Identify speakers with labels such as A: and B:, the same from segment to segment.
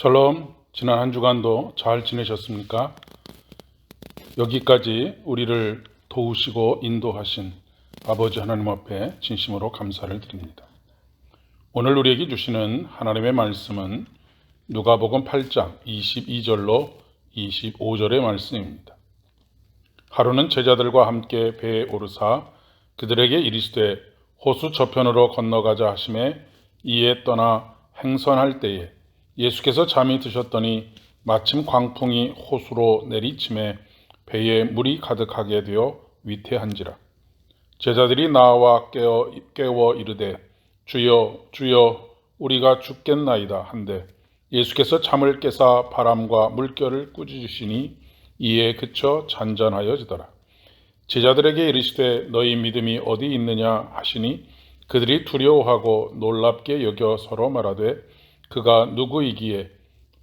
A: 샬롬, 지난 한 주간도 잘 지내셨습니까? 여기까지 우리를 도우시고 인도하신 아버지 하나님 앞에 진심으로 감사를 드립니다. 오늘 우리에게 주시는 하나님의 말씀은 누가복음 8장 22절로 25절의 말씀입니다. 하루는 제자들과 함께 배에 오르사 그들에게 이르시되 호수 저편으로 건너가자 하시매 이에 떠나 행선할 때에 예수께서 잠이 드셨더니 마침 광풍이 호수로 내리침에 배에 물이 가득하게 되어 위태한지라. 제자들이 나와 깨워 이르되 주여 주여 우리가 죽겠나이다 한데 예수께서 잠을 깨사 바람과 물결을 꾸짖으시니 이에 그쳐 잔잔하여지더라. 제자들에게 이르시되 너희 믿음이 어디 있느냐 하시니 그들이 두려워하고 놀랍게 여겨 서로 말하되 그가 누구이기에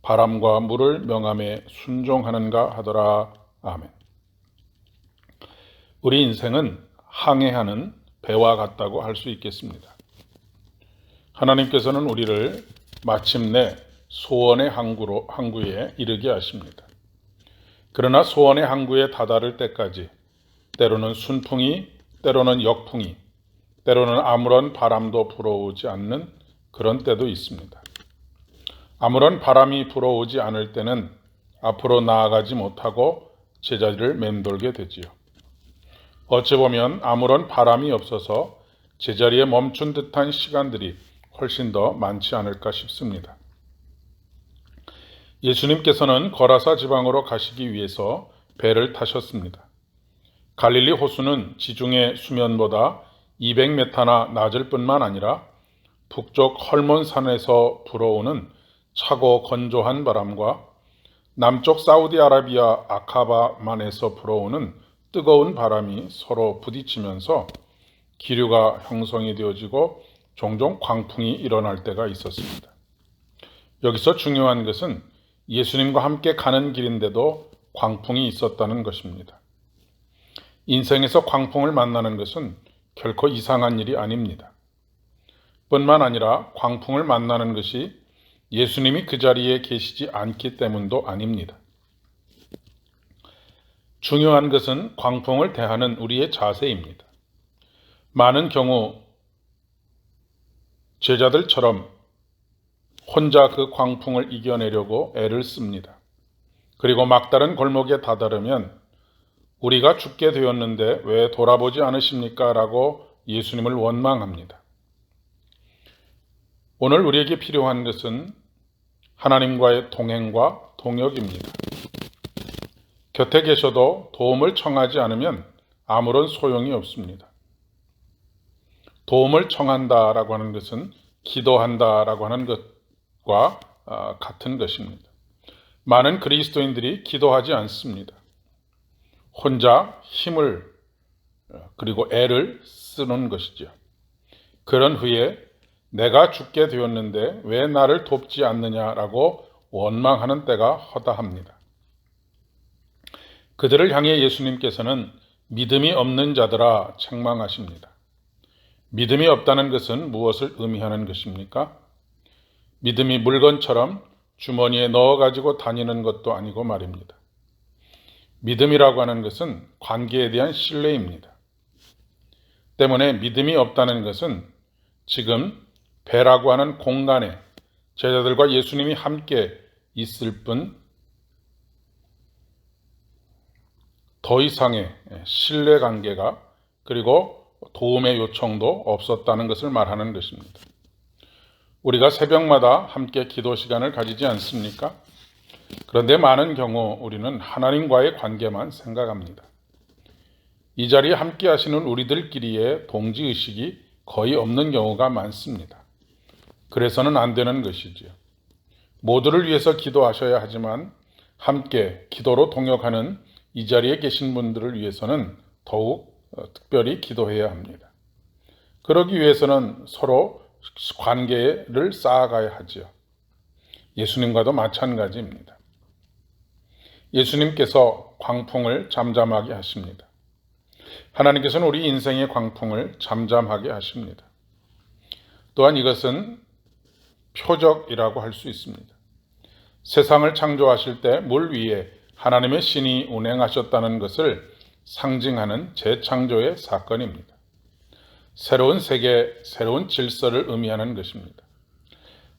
A: 바람과 물을 명함에 순종하는가 하더라. 아멘. 우리 인생은 항해하는 배와 같다고 할 수 있겠습니다. 하나님께서는 우리를 마침내 소원의 항구에 이르게 하십니다. 그러나 소원의 항구에 다다를 때까지 때로는 순풍이, 때로는 역풍이, 때로는 아무런 바람도 불어오지 않는 그런 때도 있습니다. 아무런 바람이 불어오지 않을 때는 앞으로 나아가지 못하고 제자리를 맴돌게 되지요. 어찌 보면 아무런 바람이 없어서 제자리에 멈춘 듯한 시간들이 훨씬 더 많지 않을까 싶습니다. 예수님께서는 거라사 지방으로 가시기 위해서 배를 타셨습니다. 갈릴리 호수는 지중해 수면보다 200m나 낮을 뿐만 아니라 북쪽 헐몬산에서 불어오는 차고 건조한 바람과 남쪽 사우디아라비아 아카바만에서 불어오는 뜨거운 바람이 서로 부딪히면서 기류가 형성이 되어지고 종종 광풍이 일어날 때가 있었습니다. 여기서 중요한 것은 예수님과 함께 가는 길인데도 광풍이 있었다는 것입니다. 인생에서 광풍을 만나는 것은 결코 이상한 일이 아닙니다. 뿐만 아니라 광풍을 만나는 것이 예수님이 그 자리에 계시지 않기 때문도 아닙니다. 중요한 것은 광풍을 대하는 우리의 자세입니다. 많은 경우 제자들처럼 혼자 그 광풍을 이겨내려고 애를 씁니다. 그리고 막다른 골목에 다다르면 우리가 죽게 되었는데 왜 돌아보지 않으십니까? 라고 예수님을 원망합니다. 오늘 우리에게 필요한 것은 하나님과의 동행과 동역입니다. 곁에 계셔도 도움을 청하지 않으면 아무런 소용이 없습니다. 도움을 청한다라고 하는 것은 기도한다라고 하는 것과 같은 것입니다. 많은 그리스도인들이 기도하지 않습니다. 혼자 힘을 그리고 애를 쓰는 것이죠. 그런 후에 내가 죽게 되었는데 왜 나를 돕지 않느냐라고 원망하는 때가 허다합니다. 그들을 향해 예수님께서는 믿음이 없는 자들아 책망하십니다. 믿음이 없다는 것은 무엇을 의미하는 것입니까? 믿음이 물건처럼 주머니에 넣어가지고 다니는 것도 아니고 말입니다. 믿음이라고 하는 것은 관계에 대한 신뢰입니다. 때문에 믿음이 없다는 것은 지금 배라고 하는 공간에 제자들과 예수님이 함께 있을 뿐 더 이상의 신뢰관계가 그리고 도움의 요청도 없었다는 것을 말하는 것입니다. 우리가 새벽마다 함께 기도 시간을 가지지 않습니까? 그런데 많은 경우 우리는 하나님과의 관계만 생각합니다. 이 자리에 함께 하시는 우리들끼리의 동지의식이 거의 없는 경우가 많습니다. 그래서는 안 되는 것이지요. 모두를 위해서 기도하셔야 하지만 함께 기도로 동역하는 이 자리에 계신 분들을 위해서는 더욱 특별히 기도해야 합니다. 그러기 위해서는 서로 관계를 쌓아가야 하지요. 예수님과도 마찬가지입니다. 예수님께서 광풍을 잠잠하게 하십니다. 하나님께서는 우리 인생의 광풍을 잠잠하게 하십니다. 또한 이것은 표적이라고 할 수 있습니다. 세상을 창조하실 때 물 위에 하나님의 신이 운행하셨다는 것을 상징하는 재창조의 사건입니다. 새로운 세계, 새로운 질서를 의미하는 것입니다.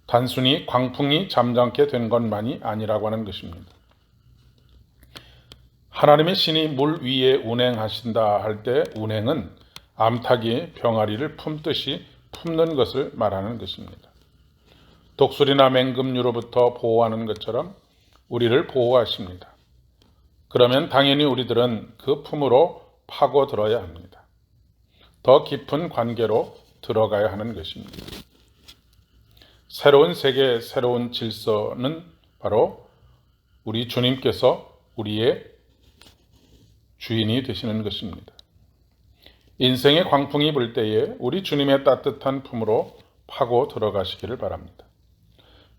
A: 단순히 광풍이 잠잠게 된 것만이 아니라고 하는 것입니다. 하나님의 신이 물 위에 운행하신다 할 때 운행은 암탉이 병아리를 품듯이 품는 것을 말하는 것입니다. 독수리나 맹금류로부터 보호하는 것처럼 우리를 보호하십니다. 그러면 당연히 우리들은 그 품으로 파고들어야 합니다. 더 깊은 관계로 들어가야 하는 것입니다. 새로운 세계, 새로운 질서는 바로 우리 주님께서 우리의 주인이 되시는 것입니다. 인생의 광풍이 불 때에 우리 주님의 따뜻한 품으로 파고 들어가시기를 바랍니다.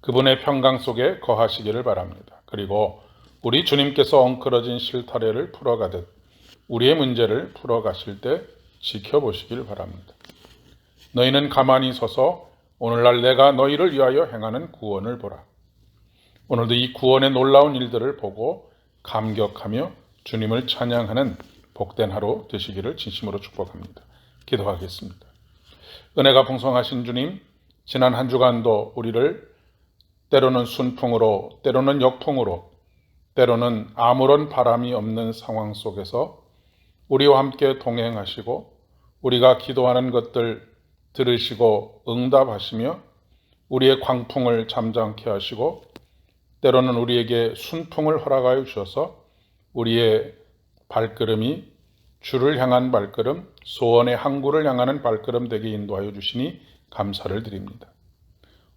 A: 그분의 평강 속에 거하시기를 바랍니다. 그리고 우리 주님께서 엉클어진 실타래를 풀어가듯 우리의 문제를 풀어가실 때 지켜보시길 바랍니다. 너희는 가만히 서서 오늘날 내가 너희를 위하여 행하는 구원을 보라. 오늘도 이 구원의 놀라운 일들을 보고 감격하며 주님을 찬양하는 복된 하루 되시기를 진심으로 축복합니다. 기도하겠습니다. 은혜가 풍성하신 주님, 지난 한 주간도 우리를 때로는 순풍으로, 때로는 역풍으로, 때로는 아무런 바람이 없는 상황 속에서 우리와 함께 동행하시고 우리가 기도하는 것들 들으시고 응답하시며 우리의 광풍을 잠잠케 하시고 때로는 우리에게 순풍을 허락하여 주셔서 우리의 발걸음이 주를 향한 발걸음, 소원의 항구를 향하는 발걸음 되게 인도하여 주시니 감사를 드립니다.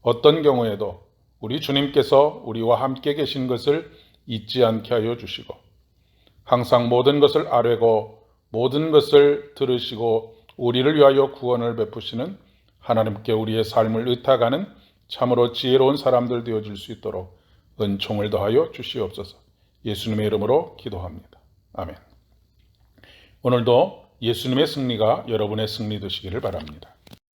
A: 어떤 경우에도 우리 주님께서 우리와 함께 계신 것을 잊지 않게 하여 주시고 항상 모든 것을 아뢰고 모든 것을 들으시고 우리를 위하여 구원을 베푸시는 하나님께 우리의 삶을 의탁하는 참으로 지혜로운 사람들 되어질 수 있도록 은총을 더하여 주시옵소서. 예수님의 이름으로 기도합니다. 아멘. 오늘도 예수님의 승리가 여러분의 승리 되시기를 바랍니다.